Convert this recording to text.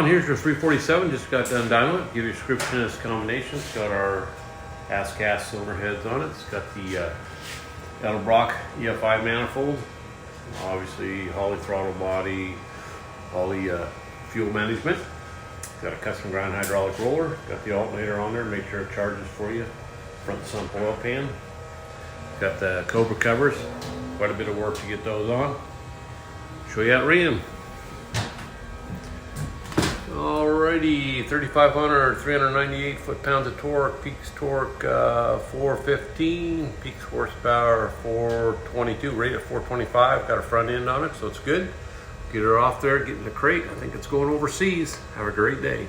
on, here's your 347, just got done dynoing it. Give you a description of this combination. It's got our As-Cast cylinder heads on it. It's got the Edelbrock EFI Manifold. Obviously, Holley throttle body, Holley fuel management. Got a custom grind hydraulic roller. Got the alternator on there, make sure it charges for you. Front sump oil pan. Got the Cobra covers. Quite a bit of work to get those on. Show you how to read them. Alrighty, 3,500, 398 foot-pounds of torque, peaks torque 415, peaks horsepower 422, rate at 425, got a front end on it, so it's good. Get her off there, get in the crate. I think it's going overseas. Have a great day.